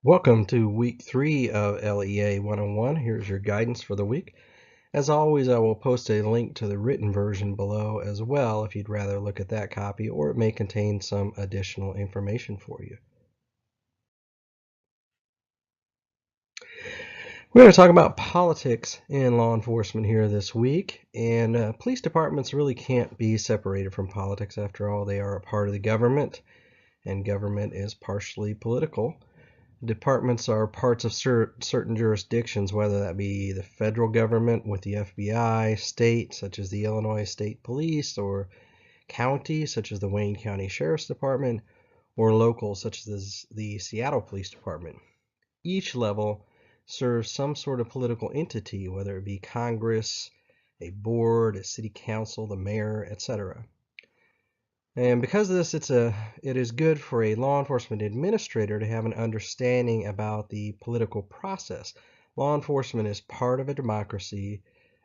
Welcome to week 3 of LEA 101. Here's your guidance for the week. As always, I will post a link to the written version below as well if you'd rather look at that copy, or it may contain some additional information for you. We're going to talk about politics in law enforcement here this week, and police departments really can't be separated from politics. After all, they are a part of the government, and government is partially political. Departments are parts of certain jurisdictions, whether that be the federal government with the FBI, state, such as the Illinois State Police, or county, such as the Wayne County Sheriff's Department, or local, such as the Seattle Police Department. Each level serves some sort of political entity, whether it be Congress, a board, a city council, the mayor, etc. And because of this, it is good for a law enforcement administrator to have an understanding about the political process. Law enforcement is part of a democracy,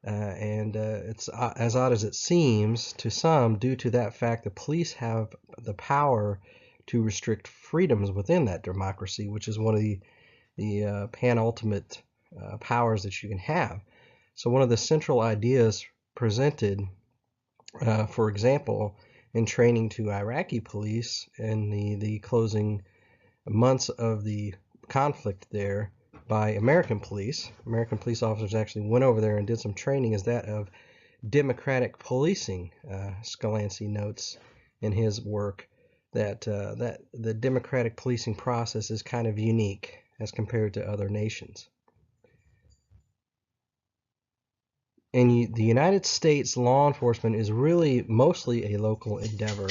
and it's as odd as it seems to some, due to that fact, the police have the power to restrict freedoms within that democracy, which is one of the penultimate powers that you can have. So one of the central ideas presented, for example, in training to Iraqi police in the closing months of the conflict there by American police. American police officers actually went over there and did some training, is that of democratic policing. Scalance notes in his work that the democratic policing process is kind of unique as compared to other nations. In the United States, law enforcement is really mostly a local endeavor,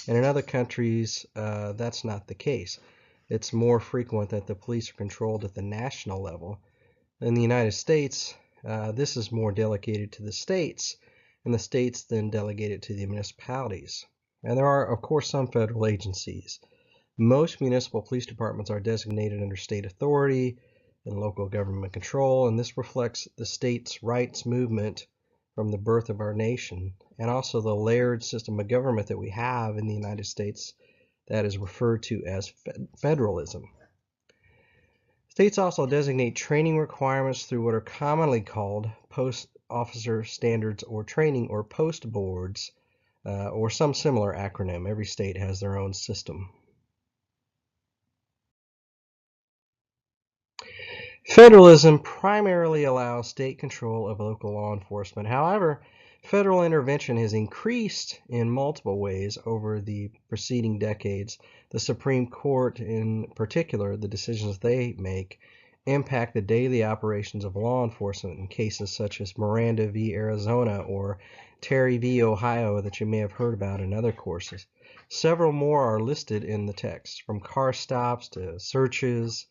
and in other countries, that's not the case. It's more frequent that the police are controlled at the national level. In the United States, this is more delegated to the states, and the states then delegate it to the municipalities. And there are, of course, some federal agencies. Most municipal police departments are designated under state authority and local government control, and this reflects the states' rights movement from the birth of our nation, and also the layered system of government that we have in the United States that is referred to as federalism. States also designate training requirements through what are commonly called post officer standards or training, or post boards, or some similar acronym. Every state has their own system. Federalism primarily allows state control of local law enforcement. However, federal intervention has increased in multiple ways over the preceding decades. The Supreme Court, in particular, the decisions they make impact the daily operations of law enforcement in cases such as Miranda v. Arizona or Terry v. Ohio that you may have heard about in other courses. Several more are listed in the text, from car stops to searches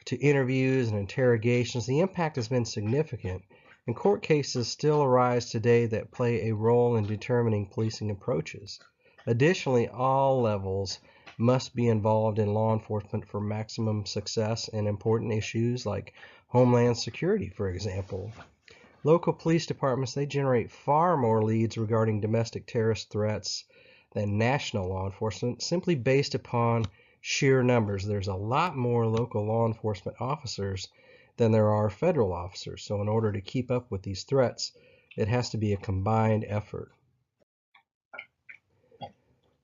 to interviews and interrogations. The impact has been significant, and court cases still arise today that play a role in determining policing approaches. Additionally, all levels must be involved in law enforcement for maximum success in important issues like homeland security, for example. Local police departments, they generate far more leads regarding domestic terrorist threats than national law enforcement, simply based upon sheer numbers. There's a lot more local law enforcement officers than there are federal officers. So in order to keep up with these threats, it has to be a combined effort.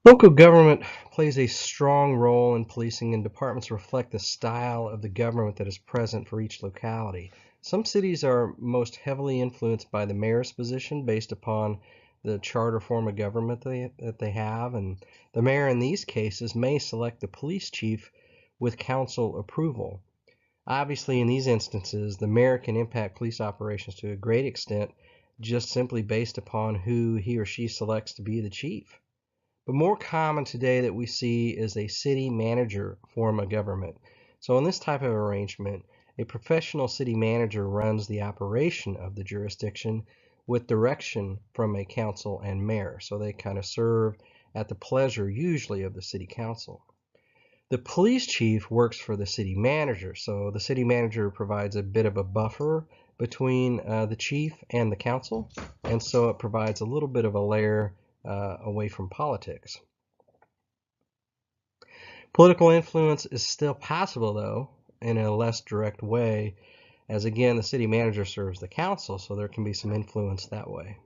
Local government plays a strong role in policing, and departments reflect the style of the government that is present for each locality. Some cities are most heavily influenced by the mayor's position based upon the charter form of government that they have, and the mayor in these cases may select the police chief with council approval. Obviously, in these instances, the mayor can impact police operations to a great extent just simply based upon who he or she selects to be the chief. But more common today that we see is a city manager form of government. So in this type of arrangement, a professional city manager runs the operation of the jurisdiction with direction from a council and mayor. So they kind of serve at the pleasure usually of the city council. The police chief works for the city manager. So the city manager provides a bit of a buffer between the chief and the council. And so it provides a little bit of a layer away from politics. Political influence is still possible, though, in a less direct way, as again, the city manager serves the council, so there can be some influence that way.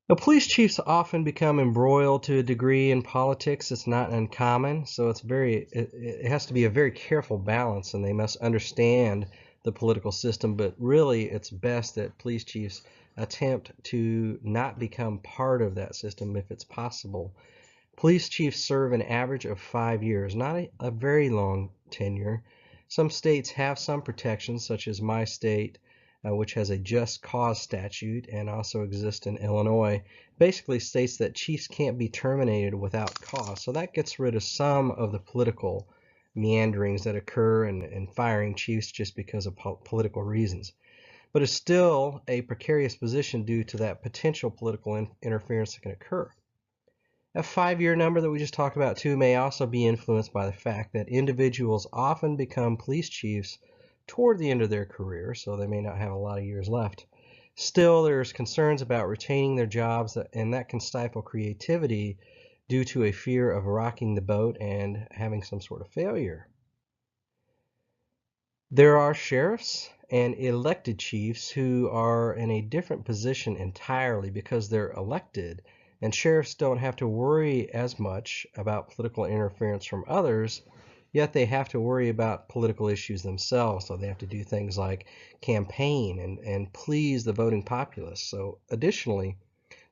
Now, police chiefs often become embroiled to a degree in politics. It's not uncommon, so it has to be a very careful balance, and they must understand the political system. But really, it's best that police chiefs attempt to not become part of that system if it's possible. Police chiefs serve an average of 5 years, not a very long tenure. Some states have some protections, such as my state, which has a just cause statute and also exists in Illinois. Basically states that chiefs can't be terminated without cause. So that gets rid of some of the political meanderings that occur in firing chiefs just because of political reasons. But it's still a precarious position due to that potential political interference that can occur. A 5-year number that we just talked about too may also be influenced by the fact that individuals often become police chiefs toward the end of their career, so they may not have a lot of years left. Still, there's concerns about retaining their jobs, and that can stifle creativity due to a fear of rocking the boat and having some sort of failure. There are sheriffs and elected chiefs who are in a different position entirely because they're elected, and sheriffs don't have to worry as much about political interference from others, yet they have to worry about political issues themselves. So they have to do things like campaign and please the voting populace. So additionally,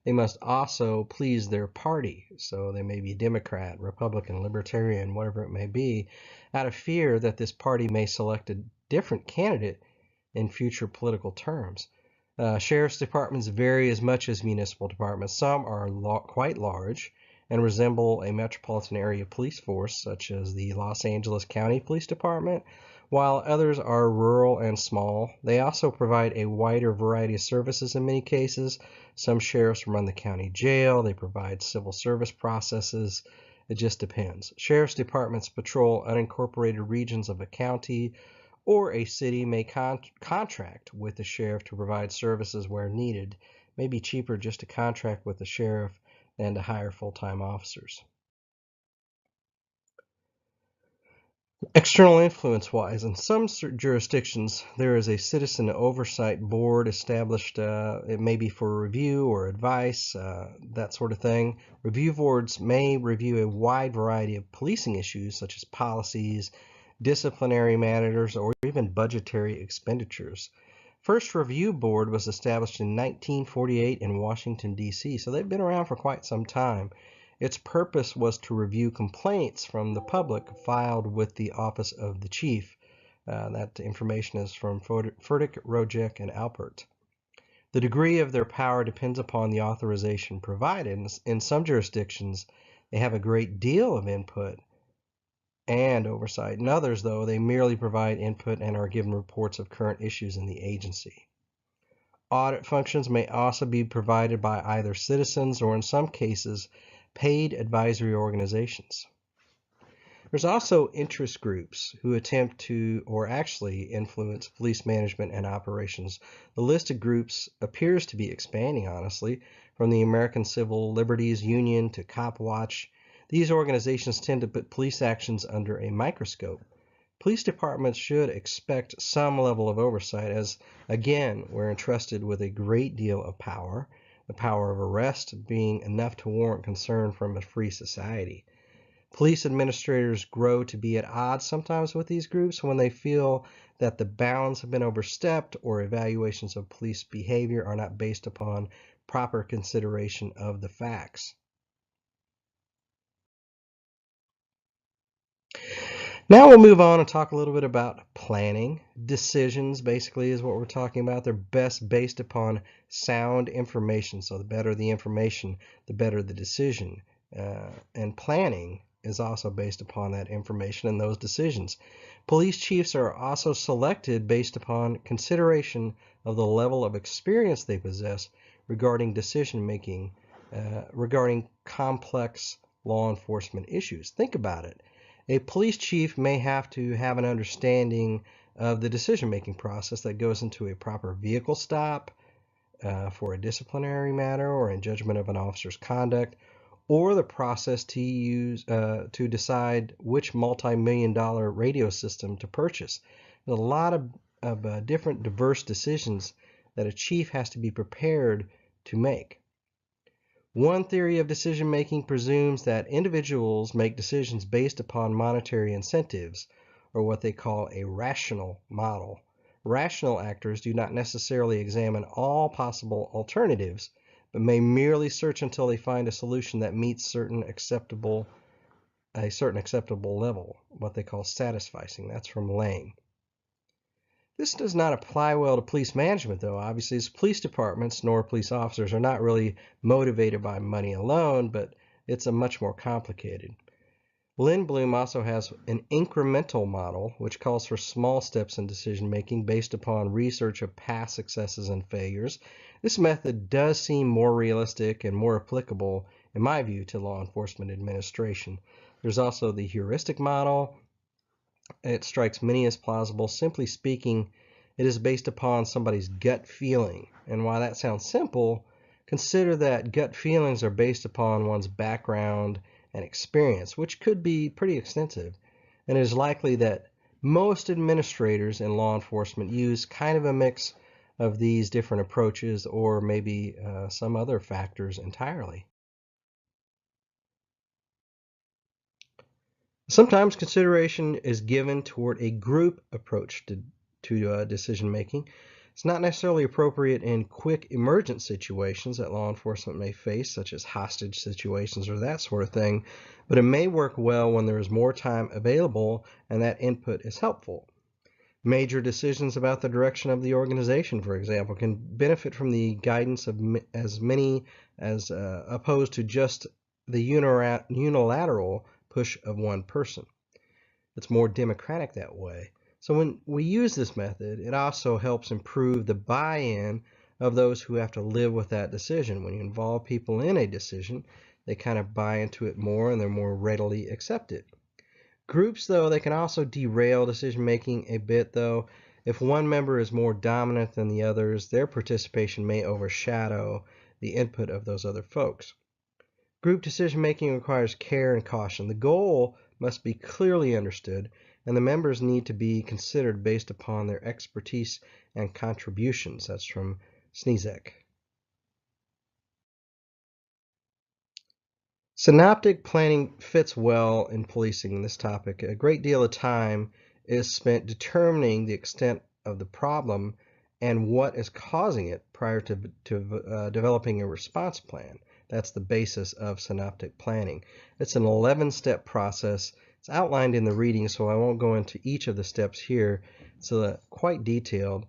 they must also please their party. So they may be Democrat, Republican, Libertarian, whatever it may be, out of fear that this party may select a different candidate in future political terms. Sheriff's departments vary as much as municipal departments. Some are quite large and resemble a metropolitan area police force, such as the Los Angeles County Police Department, while others are rural and small. They also provide a wider variety of services in many cases. Some sheriffs run the county jail. They provide civil service processes. It just depends. Sheriff's departments patrol unincorporated regions of a county or a city may contract with the sheriff to provide services where needed. It may be cheaper just to contract with the sheriff than to hire full-time officers. External influence wise, in some jurisdictions, there is a citizen oversight board established. It may be for review or advice, that sort of thing. Review boards may review a wide variety of policing issues, such as policies, disciplinary matters, or even budgetary expenditures. First Review Board was established in 1948 in Washington, D.C., so they've been around for quite some time. Its purpose was to review complaints from the public filed with the Office of the Chief. That information is from Furtick, Rojek, and Alpert. The degree of their power depends upon the authorization provided. In some jurisdictions, they have a great deal of input and oversight. In others, though, they merely provide input and are given reports of current issues in the agency. Audit functions may also be provided by either citizens or, in some cases, paid advisory organizations. There's also interest groups who attempt to, or actually influence, police management and operations. The list of groups appears to be expanding, honestly, from the American Civil Liberties Union to Cop Watch. These organizations tend to put police actions under a microscope. Police departments should expect some level of oversight as, again, we're entrusted with a great deal of power, the power of arrest being enough to warrant concern from a free society. Police administrators grow to be at odds sometimes with these groups when they feel that the bounds have been overstepped or evaluations of police behavior are not based upon proper consideration of the facts. Now we'll move on and talk a little bit about planning. Decisions basically is what we're talking about. They're best based upon sound information. So the better the information, the better the decision. And planning is also based upon that information and those decisions. Police chiefs are also selected based upon consideration of the level of experience they possess regarding decision making, regarding complex law enforcement issues. Think about it. A police chief may have to have an understanding of the decision-making process that goes into a proper vehicle stop for a disciplinary matter or in judgment of an officer's conduct, or the process to use to decide which multi-million-dollar radio system to purchase. There's a lot of different diverse decisions that a chief has to be prepared to make. One theory of decision making presumes that individuals make decisions based upon monetary incentives, or what they call a rational model. Rational actors do not necessarily examine all possible alternatives, but may merely search until they find a solution that meets a certain acceptable level, what they call satisficing. That's from LEA. This does not apply well to police management, though. Obviously, as police departments nor police officers are not really motivated by money alone, but it's a much more complicated. Lindblom also has an incremental model, which calls for small steps in decision making based upon research of past successes and failures. This method does seem more realistic and more applicable, in my view, to law enforcement administration. There's also the heuristic model. It strikes many as plausible. Simply speaking, it is based upon somebody's gut feeling. And while that sounds simple, consider that gut feelings are based upon one's background and experience, which could be pretty extensive. And it is likely that most administrators in law enforcement use kind of a mix of these different approaches, or maybe some other factors entirely. Sometimes consideration is given toward a group approach to decision making. It's not necessarily appropriate in quick emergent situations that law enforcement may face, such as hostage situations or that sort of thing, but it may work well when there is more time available and that input is helpful. Major decisions about the direction of the organization, for example, can benefit from the guidance of as many as opposed to just the unilateral push of one person. It's more democratic that way. So when we use this method, it also helps improve the buy-in of those who have to live with that decision. When you involve people in a decision, they kind of buy into it more and they're more readily accept it. Groups, though, they can also derail decision making a bit, though. If one member is more dominant than the others, their participation may overshadow the input of those other folks. Group decision making requires care and caution. The goal must be clearly understood, and the members need to be considered based upon their expertise and contributions. That's from Sneezek. Synoptic planning fits well in policing this topic. A great deal of time is spent determining the extent of the problem and what is causing it prior to developing a response plan. That's the basis of synoptic planning. It's an 11-step process. It's outlined in the reading, so I won't go into each of the steps here. It's quite detailed.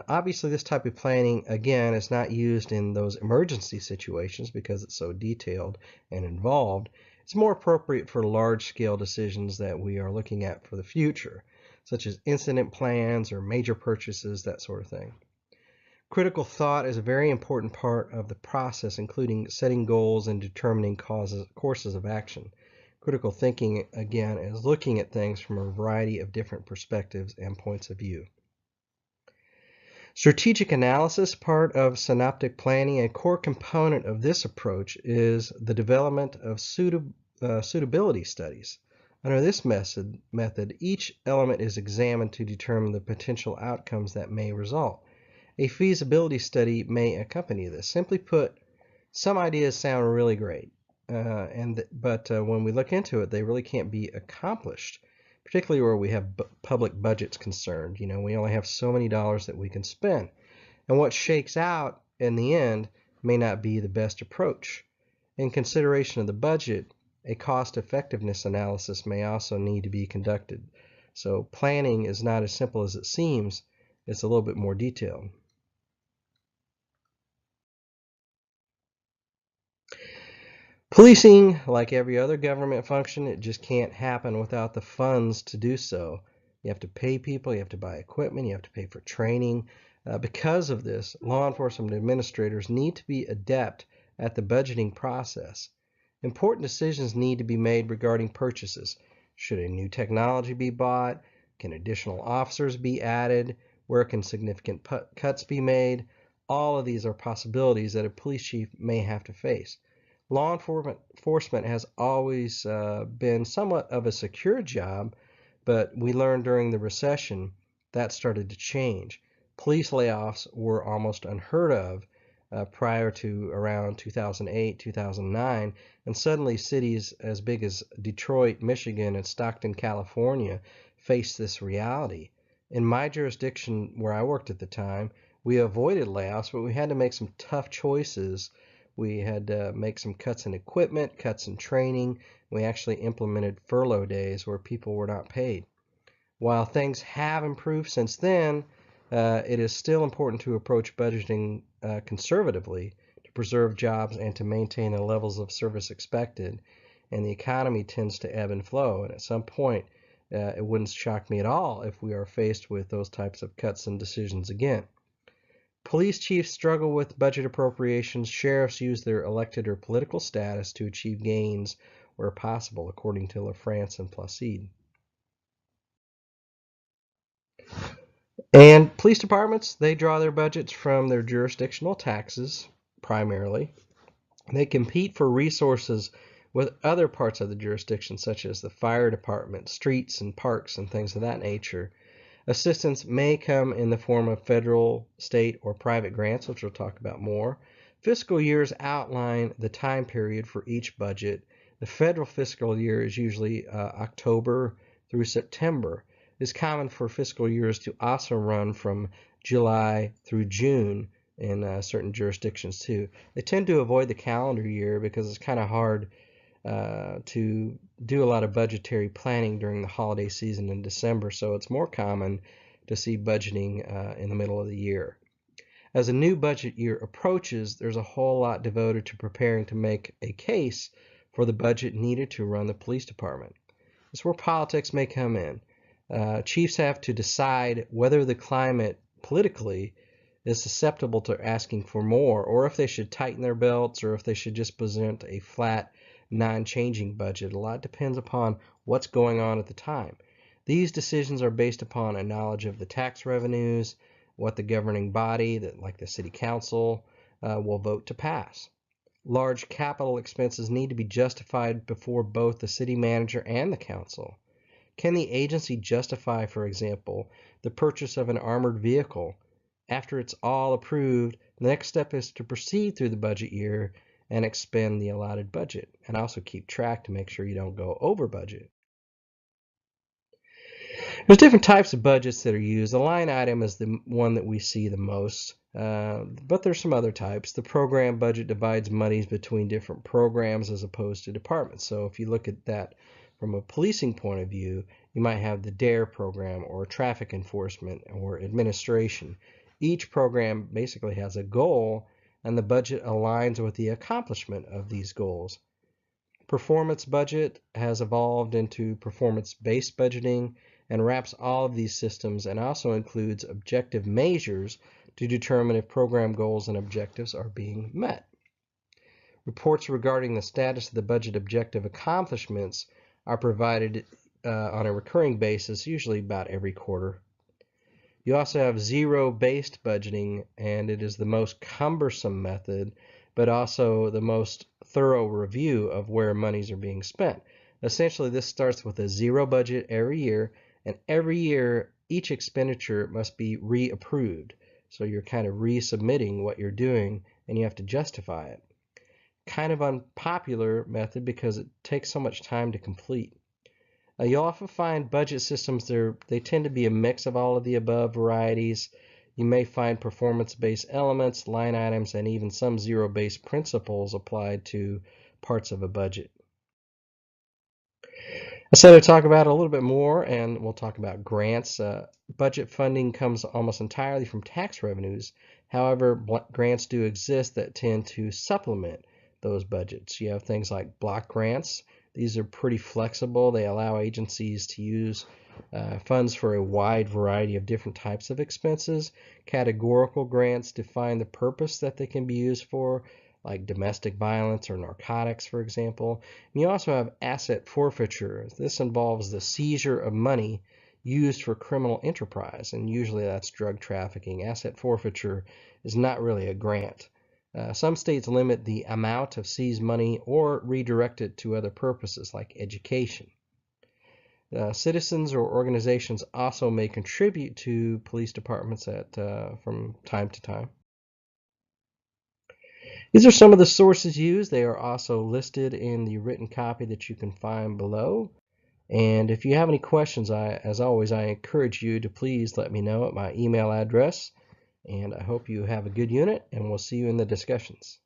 Obviously, this type of planning, again, is not used in those emergency situations because it's so detailed and involved. It's more appropriate for large-scale decisions that we are looking at for the future, such as incident plans or major purchases, that sort of thing. Critical thought is a very important part of the process, including setting goals and determining courses of action. Critical thinking, again, is looking at things from a variety of different perspectives and points of view. Strategic analysis, part of synoptic planning, a core component of this approach is the development of suitability studies. Under this method, each element is examined to determine the potential outcomes that may result. A feasibility study may accompany this. Simply put, some ideas sound really great, but when we look into it, they really can't be accomplished, particularly where we have public budgets concerned. You know, we only have so many dollars that we can spend, and what shakes out in the end may not be the best approach. In consideration of the budget, a cost-effectiveness analysis may also need to be conducted. So planning is not as simple as it seems. It's a little bit more detailed. Policing, like every other government function, it just can't happen without the funds to do so. You have to pay people, you have to buy equipment, you have to pay for training. Because of this, law enforcement administrators need to be adept at the budgeting process. Important decisions need to be made regarding purchases. Should a new technology be bought? Can additional officers be added? Where can significant cuts be made? All of these are possibilities that a police chief may have to face. Law enforcement has always been somewhat of a secure job, but we learned during the recession that started to change. Police layoffs were almost unheard of prior to around 2008, 2009, and suddenly cities as big as Detroit, Michigan, and Stockton, California faced this reality. In my jurisdiction where I worked at the time, we avoided layoffs, but we had to make some tough choices. We had to make some cuts in equipment, cuts in training. We actually implemented furlough days where people were not paid. While things have improved since then, it is still important to approach budgeting conservatively to preserve jobs and to maintain the levels of service expected. And the economy tends to ebb and flow. And at some point, it wouldn't shock me at all if we are faced with those types of cuts and decisions again. Police chiefs struggle with budget appropriations. Sheriffs use their elected or political status to achieve gains where possible, according to LaFrance and Placide. And police departments, they draw their budgets from their jurisdictional taxes, primarily. They compete for resources with other parts of the jurisdiction, such as the fire department, streets and parks, and things of that nature. Assistance may come in the form of federal, state, or private grants, which we'll talk about more. Fiscal years outline the time period for each budget. The federal fiscal year is usually October through September. It's common for fiscal years to also run from July through June in certain jurisdictions too. They tend to avoid the calendar year because it's kind of hard to do a lot of budgetary planning during the holiday season in December, so it's more common to see budgeting in the middle of the year. As a new budget year approaches, there's a whole lot devoted to preparing to make a case for the budget needed to run the police department. It's where politics may come in. Chiefs have to decide whether the climate politically is susceptible to asking for more, or if they should tighten their belts, or if they should just present a flat, non-changing budget. A lot depends upon what's going on at the time. These decisions are based upon a knowledge of the tax revenues, what the governing body, like the city council, will vote to pass. Large capital expenses need to be justified before both the city manager and the council. Can the agency justify, for example, the purchase of an armored vehicle? After it's all approved, the next step is to proceed through the budget year and expend the allotted budget, and also keep track to make sure you don't go over budget. There's different types of budgets that are used. The line item is the one that we see the most, but there's some other types. The program budget divides monies between different programs as opposed to departments. So if you look at that from a policing point of view, you might have the DARE program, or traffic enforcement, or administration. Each program basically has a goal, and the budget aligns with the accomplishment of these goals. Performance budget has evolved into performance-based budgeting and wraps all of these systems, and also includes objective measures to determine if program goals and objectives are being met. Reports regarding the status of the budget objective accomplishments are provided on a recurring basis, usually about every quarter. You also have zero-based budgeting, and it is the most cumbersome method, but also the most thorough review of where monies are being spent. Essentially, this starts with a zero budget every year, and every year each expenditure must be reapproved. So you're kind of resubmitting what you're doing, and you have to justify it. Kind of unpopular method because it takes so much time to complete. You'll often find budget systems, they tend to be a mix of all of the above varieties. You may find performance-based elements, line items, and even some zero-based principles applied to parts of a budget. I said I'd talk about it a little bit more, and we'll talk about grants. Budget funding comes almost entirely from tax revenues. However, grants do exist that tend to supplement those budgets. You have things like block grants. These are pretty flexible. They allow agencies to use funds for a wide variety of different types of expenses. Categorical grants define the purpose that they can be used for, like domestic violence or narcotics, for example. And you also have asset forfeiture. This involves the seizure of money used for criminal enterprise, and usually that's drug trafficking. Asset forfeiture is not really a grant. Some states limit the amount of seized money or redirect it to other purposes like education. Citizens or organizations also may contribute to police departments from time to time. These are some of the sources used. They are also listed in the written copy that you can find below. And if you have any questions, as always, I encourage you to please let me know at my email address. And I hope you have a good unit, and we'll see you in the discussions.